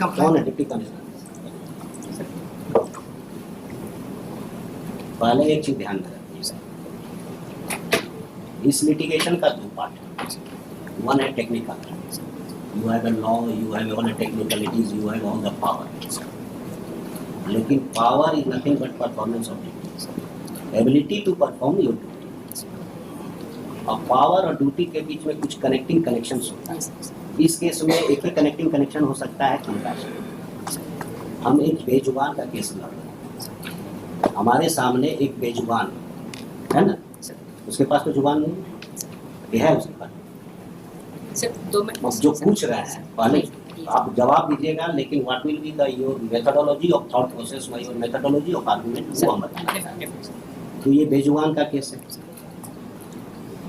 कौन है deputy commissioner? पहले एक चीज ध्यान में रखिए, इस लिटिगेशन का दो पार्ट है। वन है technical, you have a law, you have all the technicalities, you have all the power. लेकिन power is nothing but performance of duty, ability to perform your duty. और पावर और duty के बीच में कुछ connecting connections होता है। इस केस में एक ही कनेक्टिंग कनेक्शन हो सकता है कंपैशन। हम एक बेजुबान का केस लड़ रहे हैं, हमारे सामने एक बेजुबान है ना, उसके पास तो जुबान नहीं है, है उसके पास। जो पूछ रहे हैं पहले आप जवाब दीजिएगा, लेकिन what will be the your methodology of thought process, your methodology of argument, वो हम बताएंगे। तो ये बेजुबान का केस है।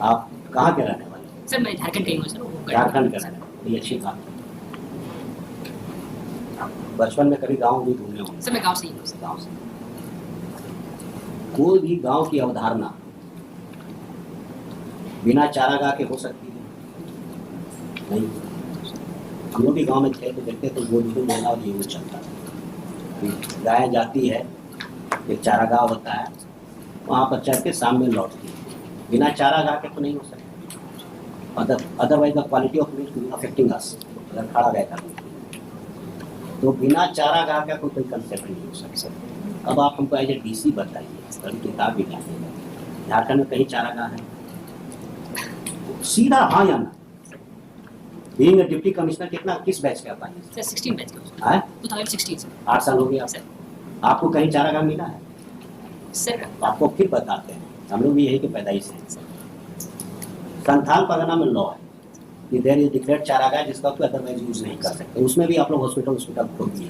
आप कहाँ के रहने वाले? सर मैं झारखंड के हूँ सर। झारखंड के रहने वाले, ये अच्छी बात है। बचपन में कभी गांव भी घूमे होंगे? सर मैं गांव से ही हूँ। गांव से कोई भी गांव की अवधारणा बिना चारागाह के हो सकती है? नहीं। हम लोग भी गांव में थे तो देखते तो गोद मेला और ये चलता है, गाय जाती है, एक चारागाह होता है, वहाँ पर चढ़ के सामने लौटती है। बिना चारागाह के तो नहीं हो सकता। Otherwise the quality of milk affecting us, अगर खड़ा रहता तो बिना चारागाह का कोई कंसेप्ट नहीं हो सकता। अब आप हमको एज ए डीसी बताइए, कभी किताब भी लाइए, झारखंड में कहीं चारागाह है? सीधा हाँ या ना। बीइंग अ डिप्टी कमिश्नर कितना किस बैच का था? सर 16 बैच का है, 2016 सर। 8 साल हो गया सर। आपको कहीं चारागाह मिला है? सर आपको फिर बताते हैं, हम लोग भी यही के पैदाइश हैं। संथाल परगना में लॉ है कि देयर इज डिक्लेयर्ड चारागाह जिसका कोई अदरवाइज यूज नहीं कर सकते। उसमें भी आप लोग हॉस्पिटल खोल दिए।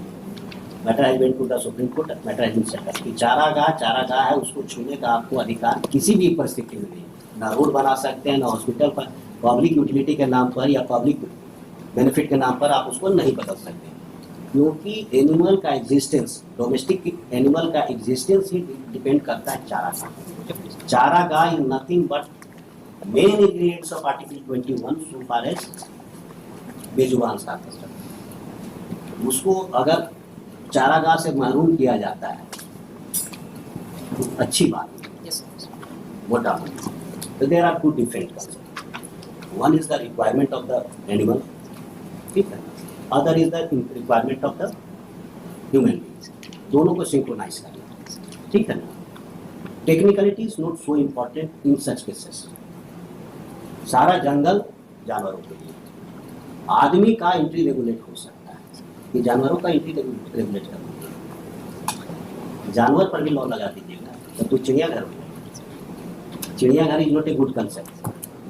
Matter has been to the Supreme Court, matter has been settled कि चारागाह है, उसको छूने का आपको अधिकार किसी भी परिस्थिति में नहीं। ना रोड बना सकते हैं, ना हॉस्पिटल पर पब्लिक यूटिलिटी के नाम पर या पब्लिक बेनिफिट के नाम पर आप उसको नहीं बदल सकते, क्योंकि एनिमल का एग्जिस्टेंस, डोमेस्टिक एनिमल का एग्जिस्टेंस ही डिपेंड करता है चारागाह। चारागाह is nothing but main ingredients of article 21 so far as बेजुबान साथ। उसको अगर चारागाह से महरूम किया जाता है तो अच्छी बात है, मोटा मोटा। तो there are two different concept. One is the requirement of the animal, ठीक है, other is the requirement of the human being. दोनों को सिंक्रोनाइज करना, ठीक है ना। Technicality is not so important in such cases. सारा जंगल जानवरों के लिए, आदमी का एंट्री रेगुलेट हो सकता है, कि जानवरों का एंट्री रेगुलेट करना। जानवर पर भी लॉ लगा दीजिएगा तो चिड़ियाघर हो जाएगा। चिड़ियाघर is not a good concept.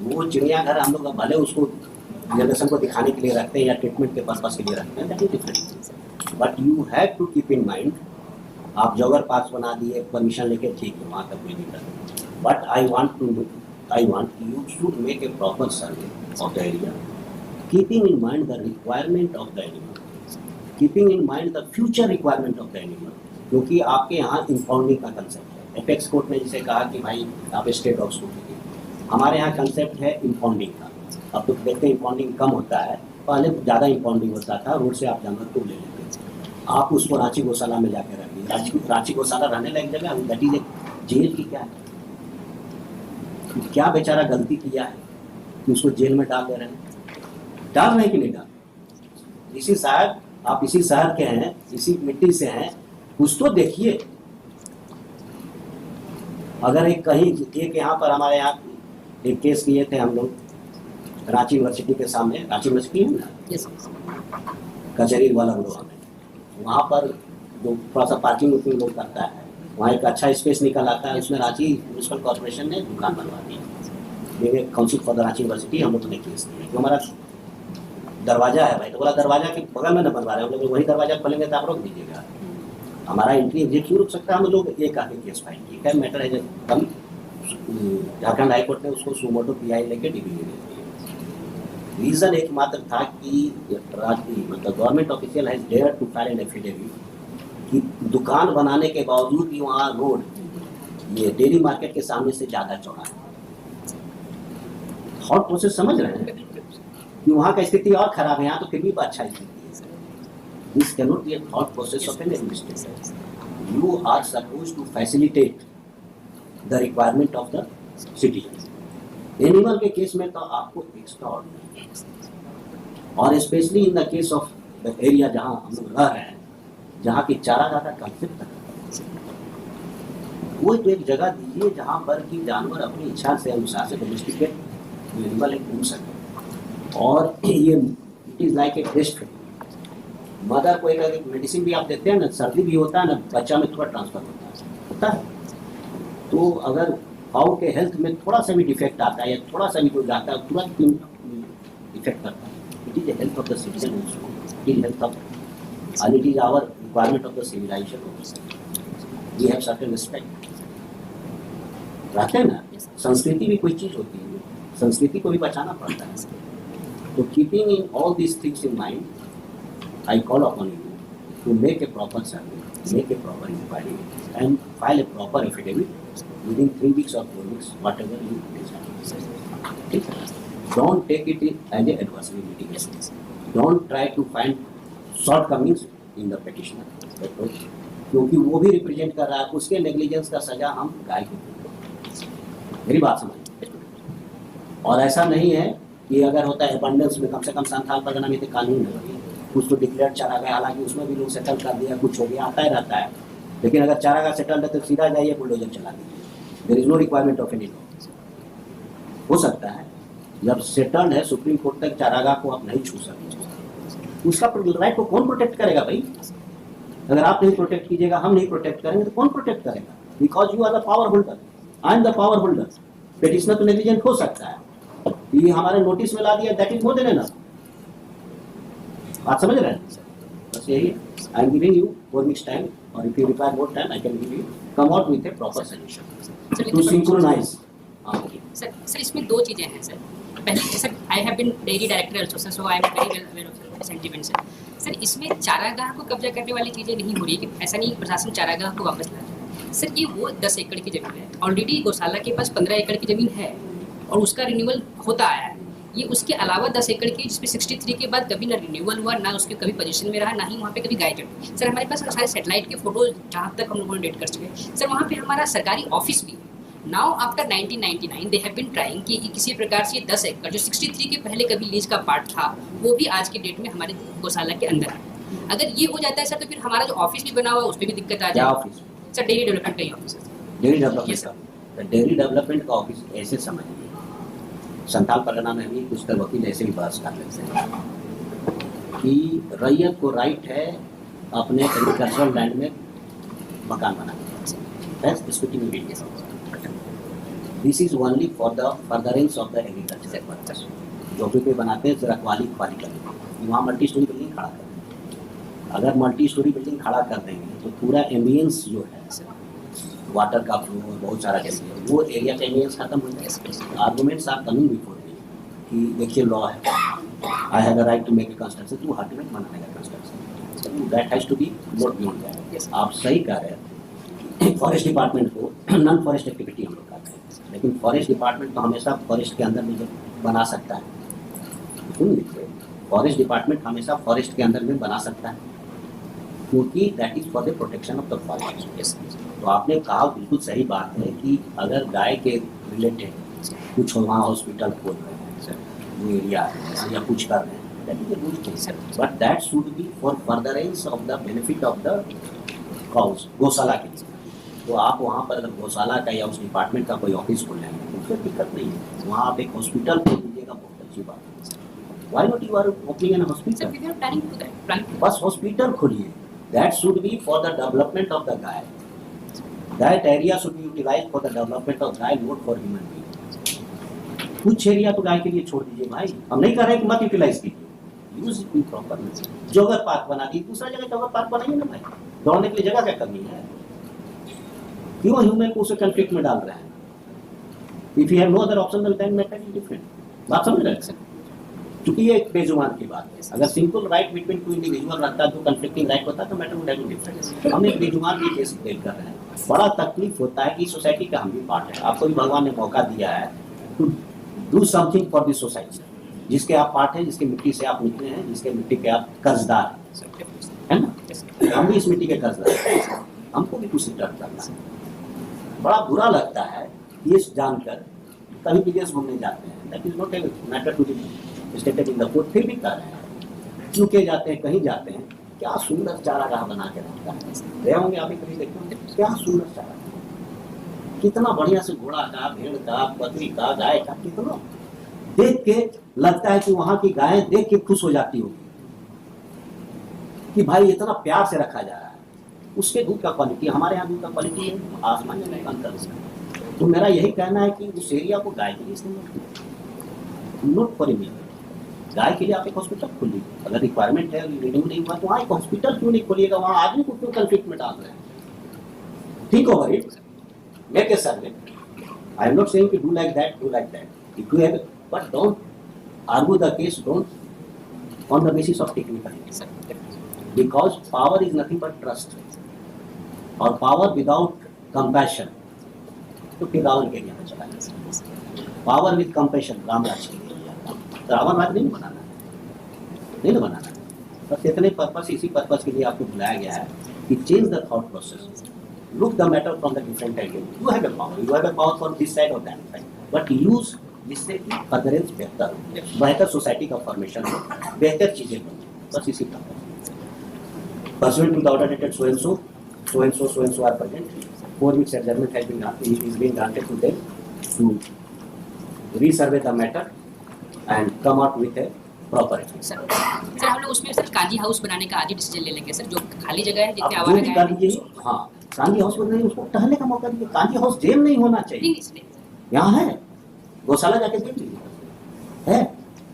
वो चिड़ियाघर हम लोग भले उसको जनरेशन को दिखाने के लिए रखते हैं या ट्रीटमेंट के पर्पज के लिए रखते हैं, that is different. But you have to keep in mind, आप जॉगर पार्क बना दिए, परमिशन लेके, ठीक है, वहाँ तक कोई दिक्कत नहीं। But I want you should make a proper survey of the area, keeping in mind the requirement of the animal, keeping in mind the future requirement of the animal, क्योंकि आपके यहाँ इम्पाउंडिंग का कंसेप्ट है। Apex court ने जिसे कहा कि भाई आप स्टेट डॉग्स को लीजिए, हमारे यहाँ कंसेप्ट है इम्पाउंडिंग का। अब तो देखते हैं इम्पाउंडिंग कम होता है, पहले ज़्यादा इम्पाउंडिंग होता था, रोड से आप जानवर को ले लेते, आप उसको रांची गौशाला में जाकर रखिए। रांची गौशाला रहने लायक जगह, दैट इज जेल की क्या है? क्या बेचारा गलती किया है कि उसको जेल में डाल दे रहे हैं? डाल रहे हैं कि नहीं डाल? इसी शहर, आप इसी शहर के हैं, इसी मिट्टी से हैं, कुछ तो देखिए। अगर एक कहीं एक यहाँ पर हमारे यहाँ एक केस किए थे हम लोग रांची यूनिवर्सिटी के सामने, रांची यूनिवर्सिटी है ना, कचहरी वाला रोड में, वहाँ पर जो थोड़ा सा पार्किंग लोग करता है, वहाँ एक अच्छा स्पेस निकल आता है, उसमें रांची म्यूनसिपल कॉर्पोरेशन ने दुकान बनवा दी। मेरे council for the Ranchi university हम लोग ने केस दिया कि हमारा दरवाजा है भाई, तो बोला दरवाजा के बगल में न बनवा रहे हैं, हम लोग वही दरवाजा खोलेंगे तो आप रोक दीजिएगा, हमारा एंट्री एग्जिट क्यों रुक सकता है? हम लोग एक आके केस फाइल की, खैर मैटर है कल झारखंड हाईकोर्ट ने उसको सुमोटो पीआई लेके डीबी दे दी। रीजन एकमात्र था कि मतलब government official has dare to file an affidavit कि दुकान बनाने के बावजूद भी वहाँ रोड ये डेली मार्केट के सामने से ज़्यादा चौड़ा है। थॉट प्रोसेस समझ रहे हैं कि वहाँ का स्थिति और खराब है, यहाँ तो फिर भी अच्छा स्थिति है। This cannot be a thought process of an administrator. You are supposed to facilitate the requirement of the citizens. Animal के केस में तो आपको एक्स्ट्रा ऑर्डिनरी, और specially in the case of the area जहाँ हम लोग रह रहे हैं, जहाँ की चारागाह का कंसेप्ट तक वो तो एक जगह दीजिए जहाँ पर कि जानवर अपनी इच्छा से अनुसार से डोमेस्टिकेट एनिमल घूम सके। और ये it is like a test mother को एक मेडिसिन भी आप देते हैं ना, सर्दी भी होता है ना, बच्चा में थोड़ा ट्रांसफर होता है। तो अगर काऊ के हेल्थ में थोड़ा सा भी डिफेक्ट आता है या थोड़ा सा भी कोई जाता है, तुरंत इफेक्ट करता है। It is the health of the citizen also, it is health of and it is our requirement of the civilization also. We have certain respect. रहते हैं ना, संस्कृति भी कोई चीज़ होती है, संस्कृति को भी बचाना पड़ता है। तो keeping in all these things in mind, I call upon you to make a proper survey, make a proper inquiry, and file a proper affidavit within 3 weeks or 4 weeks, whatever you decide. Don't take it as a adversary litigation. Don't try to find shortcomings in the petitioner, क्योंकि वो भी represent कर रहा है, उसके negligence का सजा हम गाय को देंगे। मेरी बात समझ। और ऐसा नहीं है कि अगर होता है अबंडेंस में, कम से कम संथाल परगना में तो कानून है, कुछ तो डिक्लेयर चारागाह, हालांकि उसमें भी लोग सेटल कर दिया, कुछ हो गया, आता ही रहता है। लेकिन अगर चारागाह सेटल है तो सीधा जाइए बुलडोजर चला दीजिए, there is no requirement of any law. हो सकता है जब सेटल्ड है, सुप्रीम कोर्ट तक चारागाह को आप नहीं छू सकते, उसका राइट को कौन प्रोटेक्ट करेगा भाई? अगर आप नहीं प्रोटेक्ट कीजिएगा, हम नहीं प्रोटेक्ट करेंगे तो कौन प्रोटेक्ट करेगा? Because you are the power holder, I am the power holder. Petitioner तो नेग्लिजेंट हो सकता है, ये हमारे नोटिस में ला दिया, that is more than enough. बात समझ रहे हैं? बस यही है। I am giving you 4 weeks time, और if you require more time I can give you, come out with a proper solution to synchronise. Sir इसमें 2 चीजें हैं सर। पहले sir, I have been dairy director also sir, so I am very well aware of the sentiment sir. Sir इसमें चारागाह को कब्जा करने वाली चीज़ें नहीं हो रही कि ऐसा नहीं प्रशासन चारागाह को वापस ला रहा है। सर ये वो 10 एकड़ की ज़मीन है, ऑलरेडी गौशाला के पास 15 एकड़ की ज़मीन है और उसका रिन्यूअल होता आया है। ये उसके अलावा 10 एकड़ की, जिसमें 63 के बाद कभी ना रिन्यूअल हुआ, ना उसके कभी पोजीशन में रहा, ना ही वहाँ पे कभी गाय चढ़ी। सर हमारे पास सारे सेटेलाइट के फोटोज जहाँ तक हम लोगों ने डेट कर चुके हैं सर, वहाँ पे हमारा सरकारी ऑफिस भी है। Now after 1999 they have been trying कि किसी प्रकार से 10 एकड़ जो 63 के पहले कभी लीज का पार्ट था, वो भी आज की डेट में हमारे गौशाला के अंदर है। अगर ये हो जाता है सर, तो फिर हमारा जो ऑफिस भी बना हुआ है उस पर भी दिक्कत आ जाए। ऑफिस सर डेयरी डेवलपमेंट का ही ऑफिस है। डेयरी डेवलपमेंट का, डेयरी डेवलपमेंट का ऑफिस ऐसे समझिए, संथाल परगना में भी कुछ तर वकील ऐसे भी बहस कर लेते हैं कि रैयत को राइट है अपने एग्रीकल्चरल लैंड में मकान बनाने। This is only for the furtherance of the agriculture purpose. जो भी कोई बनाते हैं रखवाली खुवाली करने, वहाँ मल्टी स्टोरी बिल्डिंग खड़ा कर देंगे। अगर मल्टी स्टोरी बिल्डिंग खड़ा कर देंगे तो पूरा एम्बियंस जो है, वाटर का फ्लो, बहुत सारा जैसे वो एरिया का एम्बियंस खत्म हो जाएगा। Arguments are coming before me कि देखिए लॉ है, I have a right to make a construction, to heart में बनाने का construction, that has to be not beyond that. आप सही कह रहे हैं, फॉरेस्ट डिपार्टमेंट को नॉन फॉरेस्ट एक्टिविटी हम लोग करते हैं, लेकिन फॉरेस्ट डिपार्टमेंट तो हमेशा फॉरेस्ट के अंदर में जो बना सकता है, फॉरेस्ट डिपार्टमेंट हमेशा फॉरेस्ट के अंदर में बना सकता है, क्योंकि that is for the protection of the forest. तो आपने कहा बिल्कुल सही बात है कि अगर गाय के रिलेटेड कुछ वहाँ हॉस्पिटल खोल रहे हैं सर, वो एरिया या कुछ कर रहे हैं, that is a good thing sir, but that should be for furtherance of the benefit of the cows, गौशाला के लिए। तो आप वहाँ पर अगर गौशाला का या उस डिपार्टमेंट का कोई ऑफिस खोल लेंगे तो उसमें दिक्कत नहीं है, वहाँ आप एक हॉस्पिटल खोल दीजिएगा, बहुत अच्छी बात है। Why not you are opening an hospital? Sir, we are planning to do that. बस हॉस्पिटल खोलिए, that should be for the development of the guy. That area should be utilized for the development of guy, not for human being. कुछ area तो गाय के लिए छोड़ दीजिए भाई, हम नहीं कर रहे कि मत यूटिलाइज कीजिए, use it properly. Jogger park बना दी, दूसरा जगह जॉगर पार्क बनाइए ना भाई, दौड़ने के लिए जगह क्या कमी है? क्यों ह्यूमन को उसे कंफ्लिक्ट में डाल रहे हैं? If you have no other option then matter is different. बात समझ रहे हैं? क्योंकि ये एक बेजुबान की बात है। अगर simple right between two individual रहता तो कंफ्लिक्टिंग राइट होता तो matter would have been different. हम एक बेजुबान की केस प्ले कर रहे हैं, बड़ा तकलीफ होता है कि सोसाइटी का हम भी पार्ट है। आपको भी भगवान ने मौका दिया है to do something for this society, जिसके आप पार्ट हैं, जिसके मिट्टी से आप निकले हैं, जिसके मिट्टी के आप कर्जदार हैं, Yes. हम भी इस मिट्टी के कर्जदार हैं, हमको भी कुछ रिटर्न करना है। बड़ा बुरा लगता है ये जानकर कहीं विदेश घूमने जाते हैं, that is not a matter to be stated in the court, फिर भी कर रहे हैं, यूके जाते हैं, कहीं जाते हैं, क्या सुंदर चारागाह बना के रखता है, गए होंगे आप भी कभी देखते होंगे, क्या सुंदर चारागाह, कितना बढ़िया से घोड़ा का, भेड़ का, बकरी का, गाय का, कितना देख के लगता है कि वहां की गायें देख के खुश हो जाती होगी कि भाई इतना प्यार से रखा जा रहा है। उसके दूध का क्वालिटी, हमारे यहाँ दूध का क्वालिटी है आसमान में अंतर है। तो मेरा यही कहना है कि उस एरिया को गाय के लिए इस्तेमाल करें, नॉट फॉर मीट। गाय के लिए आप एक हॉस्पिटल खोलिए, अगर रिक्वायरमेंट है, रिन्यू नहीं हुआ तो वहाँ एक हॉस्पिटल क्यों नहीं खोलिएगा, वहाँ आदमी को क्यों कंफ्लिक्ट में डाल रहे हैं। Think over it, make a survey. I am not saying कि do like that, if you have, but don't argue the case, don't on the basis of technical, because power is nothing but trust, और power without compassion तो फिर रावण के लिए चला गया। Power with compassion Ram राज के लिए, रावण राज नहीं बनाना है, नहीं बनाना है, बस इतने पर्पस, इसी पर्पस के लिए आपको बुलाया गया है कि change the thought process, look the matter from the different angle. You have a power for this side और दैट साइड, बट यूज जिससे कि अदरेंस बेहतर हो, बेहतर सोसाइटी का फॉर्मेशन हो, बेहतर चीजें बने, बस इसी purpose. Pursuant to the order dated so and so are present, 4 weeks adjournment has been granted to them to resurvey the matter and come out with a proper action. Sir हम लोग उसमें sir kanji house बनाने का आज ही decision ले लेंगे sir, जो खाली जगह है आप जितने जो आवारा भी कर दीजिए, हाँ कांजी हाउस में नहीं, उसको टहलने का मौका दीजिए। कांजी हाउस जेल नहीं होना चाहिए, यहाँ है, गौशाला जाके देख लीजिए, है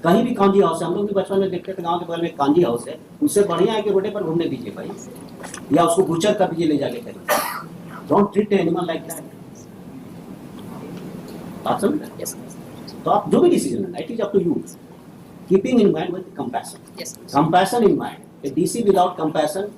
कहीं भी कांजी हाउस है। हम लोग भी बचपन में देखते थे गांव के बगल में कांजी हाउस है, उससे बढ़िया है कि रोडे पर घूमने दीजिए भाई, या उसको गुचर कर दीजिए ले जाके कहीं। Don't treat animal like that. आप समझ रहे हैं? तो आप जो भी डिसीजन है, it is up to you, keeping in mind with compassion, compassion in mind. A DC without compassion